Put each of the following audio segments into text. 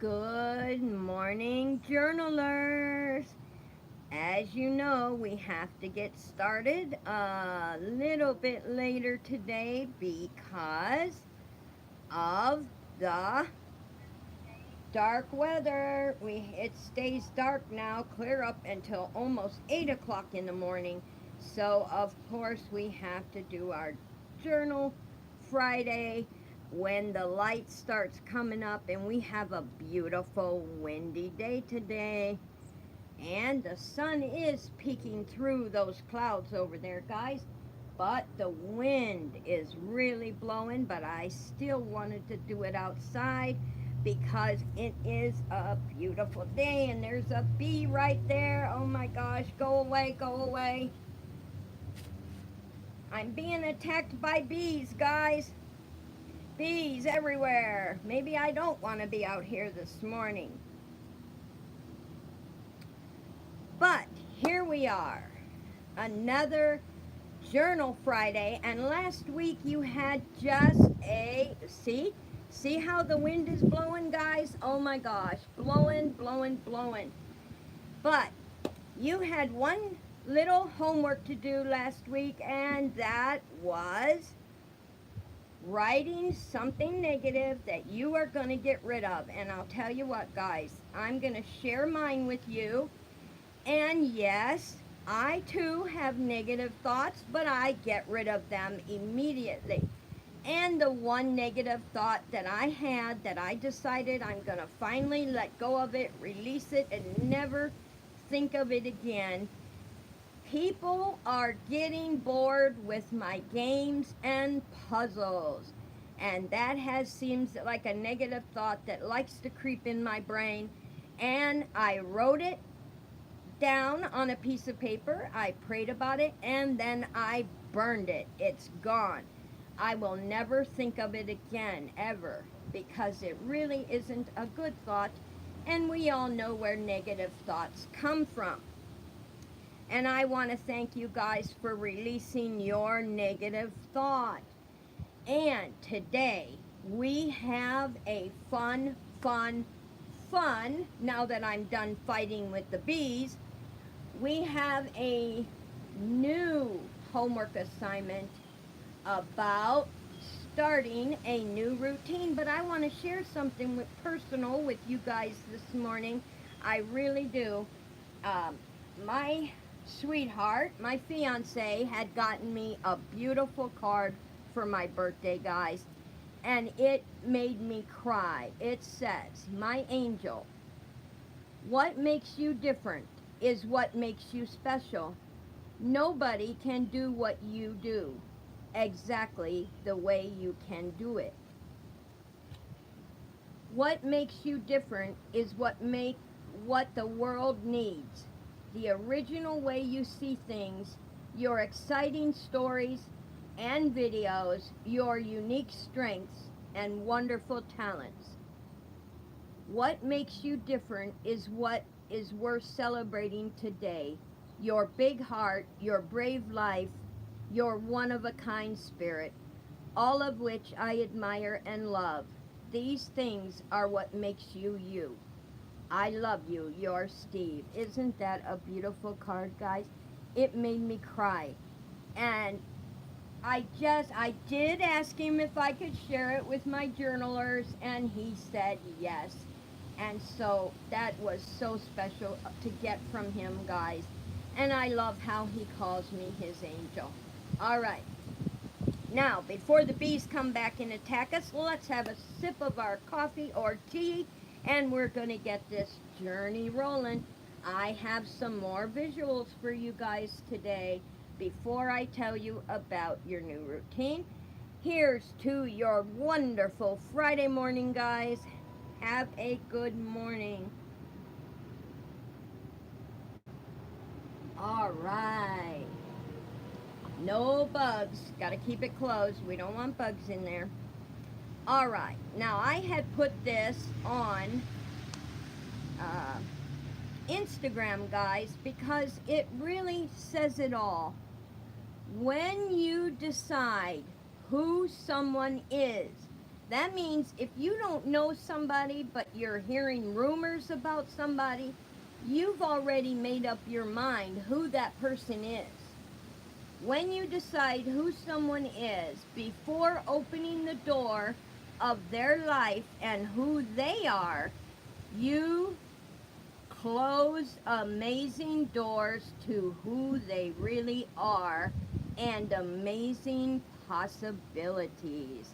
Good morning, journalers. As you know, we have to get started a little bit later today because of the dark weather. It stays dark now, clear up until almost 8 o'clock in the morning. So of course we have to do our journal Friday when the light starts coming up, and we have a beautiful windy day today. And the sun is peeking through those clouds over there, guys. But the wind is really blowing, but I still wanted to do it outside because it is a beautiful day. And there's a bee right there. Oh my gosh, go away, go away. I'm being attacked by bees, guys. Bees everywhere. Maybe I don't want to be out here this morning. But here we are. Another Journal Friday, and last week you had just a see how the wind is blowing, guys? Oh my gosh, blowing, blowing, blowing. But you had one little homework to do last week, and that was writing something negative that you are going to get rid of. And I'll tell you what, guys, I'm going to share mine with you. And yes, I too have negative thoughts, but I get rid of them immediately. And the one negative thought that I had, that I decided I'm going to finally let go of it, release it, and never think of it again. People are getting bored with my games and puzzles. And that seems like a negative thought that likes to creep in my brain. And I wrote it down on a piece of paper. I prayed about it, and then I burned it. It's gone. I will never think of it again, ever, because it really isn't a good thought, and we all know where negative thoughts come from. And I want to thank you guys for releasing your negative thought. And today we have a fun, now that I'm done fighting with the bees, we have a new homework assignment about starting a new routine. But I want to share something personal with you guys this morning. I really do. My sweetheart, my fiance, had gotten me a beautiful card for my birthday, guys, and it made me cry. It says, "My angel, what makes you different is what makes you special. Nobody can do what you do exactly the way you can do it. What makes you different is what the world needs. The original way you see things, your exciting stories and videos, your unique strengths and wonderful talents. What makes you different is what is worth celebrating today. Your big heart, your brave life, your one-of-a-kind spirit, all of which I admire and love. These things are what makes you you. I love you, your Steve." Isn't that a beautiful card, guys? It made me cry. And I did ask him if I could share it with my journalers, and he said yes. And so that was so special to get from him, guys. And I love how he calls me his angel. All right. Now, before the bees come back and attack us, let's have a sip of our coffee or tea, and we're going to get this journey rolling. I have some more visuals for you guys today before I tell you about your new routine. Here's to your wonderful Friday morning, guys. Have a good morning. All right. No bugs. Got to keep it closed. We don't want bugs in there. All right. Now, I had put this on uh, Instagram, guys, because it really says it all. When you decide who someone is, That means if you don't know somebody, but you're hearing rumors about somebody, you've already made up your mind who that person is. When you decide who someone is before opening the door of their life and who they are, you close amazing doors to who they really are and amazing possibilities.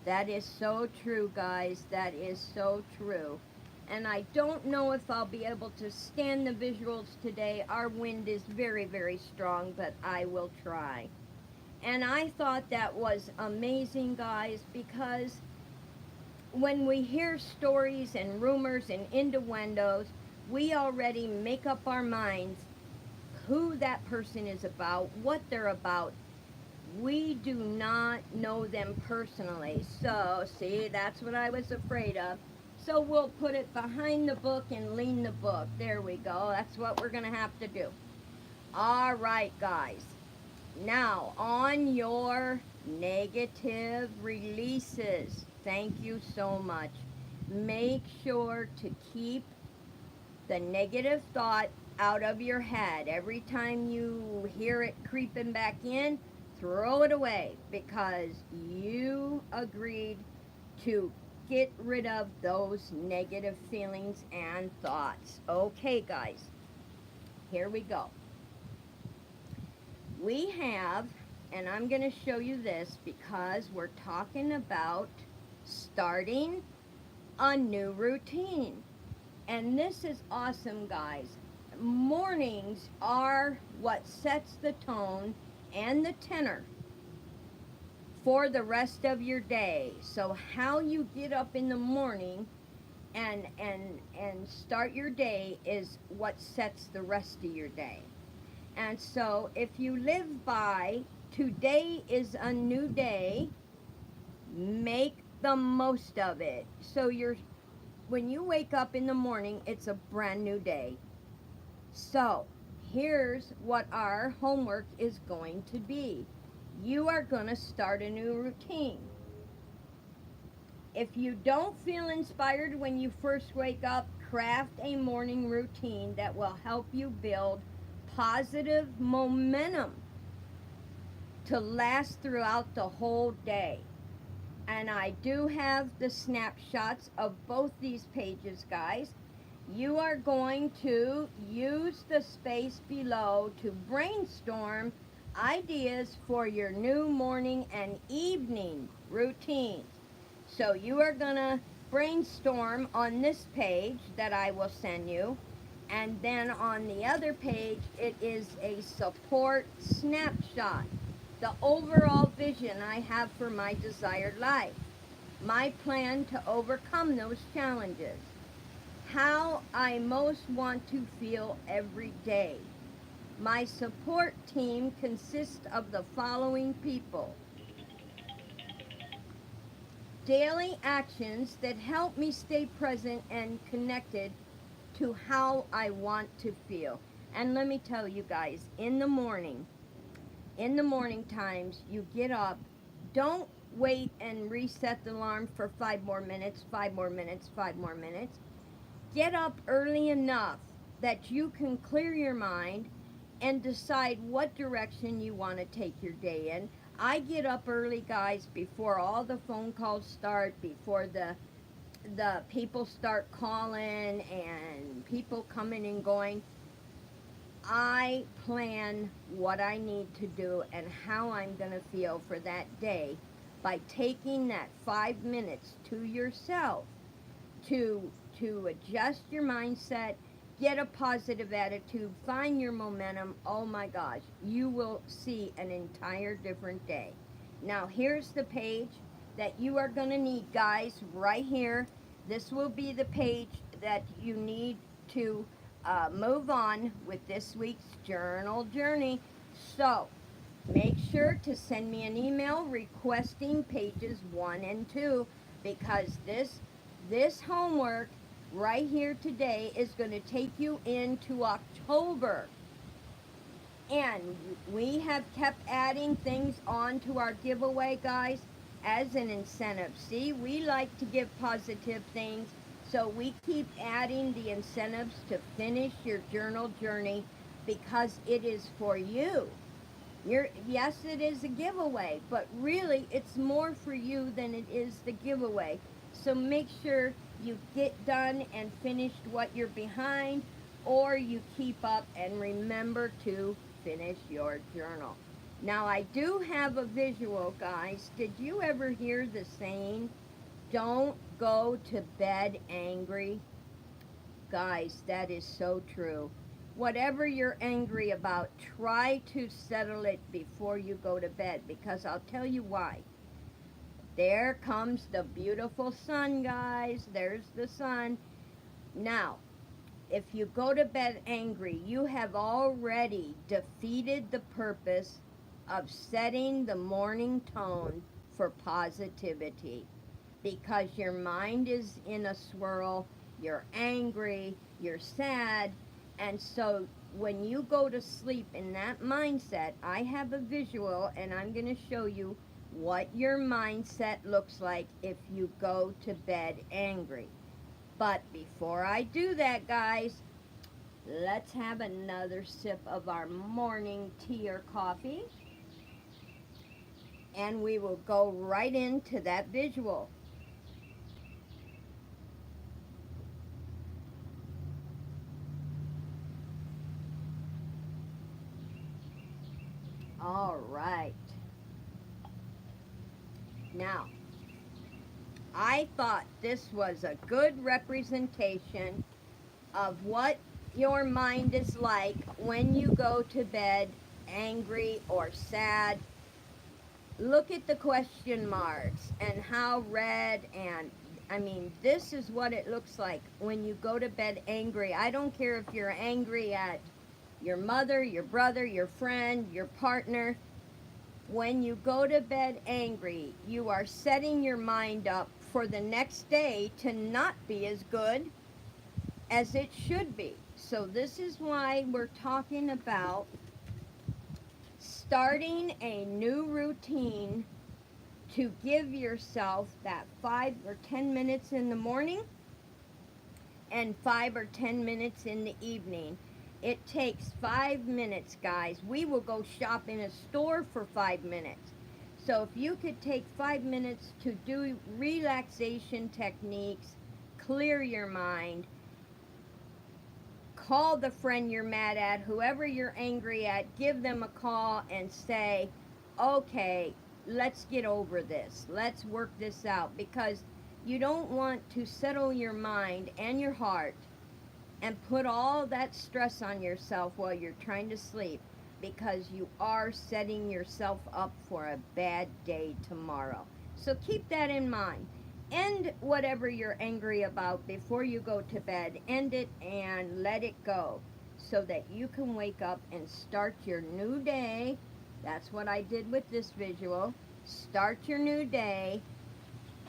That is so true, guys. That is so true. And I don't know if I'll be able to stand the visuals today. Our wind is very, very strong, but I will try. And I thought that was amazing, guys, because when we hear stories and rumors and innuendos, we already make up our minds who that person is about, what they're about. We do not know them personally. So, see, that's what I was afraid of. So we'll put it behind the book and lean the book. There we go. That's what we're going to have to do. All right, guys. Now, on your negative releases, thank you so much. Make sure to keep the negative thought out of your head. Every time you hear it creeping back in, throw it away because you agreed to get rid of those negative feelings and thoughts. Okay, guys, here we go. We have, and I'm going to show you this because we're talking about starting a new routine. And this is awesome, guys. Mornings are what sets the tone and the tenor for the rest of your day. So how you get up in the morning and start your day is what sets the rest of your day. And so if you live by today is a new day, make the most of it. So when you wake up in the morning, it's a brand new day. So here's what our homework is going to be. You are going to start a new routine. If you don't feel inspired when you first wake up, craft a morning routine that will help you build positive momentum to last throughout the whole day. And I do have the snapshots of both these pages, guys. You are going to use the space below to brainstorm ideas for your new morning and evening routines. So you are going to brainstorm on this page that I will send you. And then on the other page, it is a support snapshot. The overall vision I have for my desired life. My plan to overcome those challenges. How I most want to feel every day. My support team consists of the following people. Daily actions that help me stay present and connected to how I want to feel. And let me tell you guys, in the morning times, you get up, don't wait and reset the alarm for 5 more minutes, 5 more minutes, 5 more minutes. Get up early enough that you can clear your mind and decide what direction you want to take your day in. I get up early, guys, before all the phone calls start, before the people start calling and people coming and going. I plan what I need to do and how I'm going to feel for that day by taking that 5 minutes to yourself to adjust your mindset, get a positive attitude, find your momentum. Oh my gosh, you will see an entire different day. Now here's the page that you are going to need, guys, right here. This will be the page that you need to move on with this week's journal journey. So make sure to send me an email requesting pages 1 and 2 because this homework right here today is going to take you into October. And we have kept adding things on to our giveaway, guys. as an incentive. See, we like to give positive things, so we keep adding the incentives to finish your journal journey because it is for you. Yes, it is a giveaway, but really it's more for you than it is the giveaway. So make sure you get done and finished what you're behind, or you keep up and remember to finish your journal. Now, I do have a visual, guys. Did you ever hear the saying, don't go to bed angry? Guys, that is so true. Whatever you're angry about, try to settle it before you go to bed, because I'll tell you why. There comes the beautiful sun, guys. There's the sun. Now, if you go to bed angry, you have already defeated the purpose of setting the morning tone for positivity, because your mind is in a swirl, you're angry, you're sad, and so when you go to sleep in that mindset, I have a visual and I'm going to show you what your mindset looks like if you go to bed angry. But before I do that, guys, let's have another sip of our morning tea or coffee, and we will go right into that visual. All right. Now, I thought this was a good representation of what your mind is like when you go to bed angry or sad. Look at the question marks and how red, and I mean, this is what it looks like when you go to bed angry. I don't care if you're angry at your mother, your brother, your friend, your partner. When you go to bed angry, you are setting your mind up for the next day to not be as good as it should be. So this is why we're talking about starting a new routine to give yourself that 5 or 10 minutes in the morning and 5 or 10 minutes in the evening. It takes 5 minutes, guys. We will go shop in a store for 5 minutes. So if you could take 5 minutes to do relaxation techniques, clear your mind, call the friend you're mad at, whoever you're angry at, give them a call and say, okay, let's get over this. Let's work this out, because you don't want to settle your mind and your heart and put all that stress on yourself while you're trying to sleep, because you are setting yourself up for a bad day tomorrow. So keep that in mind. End whatever you're angry about before you go to bed. End it and let it go so that you can wake up and start your new day. That's what I did with this visual. Start your new day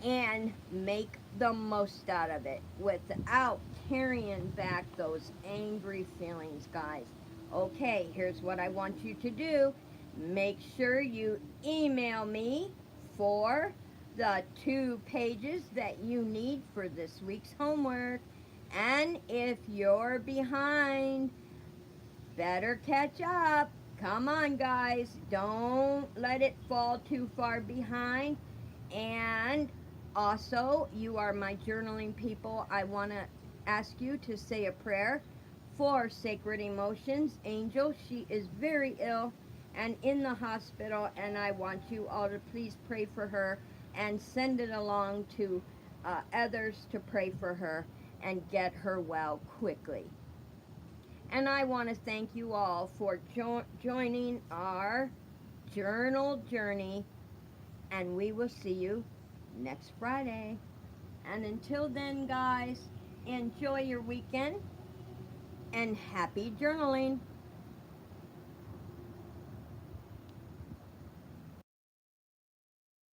and make the most out of it without carrying back those angry feelings, guys. Okay, here's what I want you to do. Make sure you email me for the 2 pages that you need for this week's homework. And if you're behind, better catch up. Come on, guys. Don't let it fall too far behind. And also, you are my journaling people. I want to ask you to say a prayer for Sacred Emotions. Angel, she is very ill and in the hospital, and I want you all to please pray for her and send it along to others to pray for her and get her well quickly. And I want to thank you all for joining our journal journey, and we will see you next Friday. And until then, guys, enjoy your weekend and happy journaling.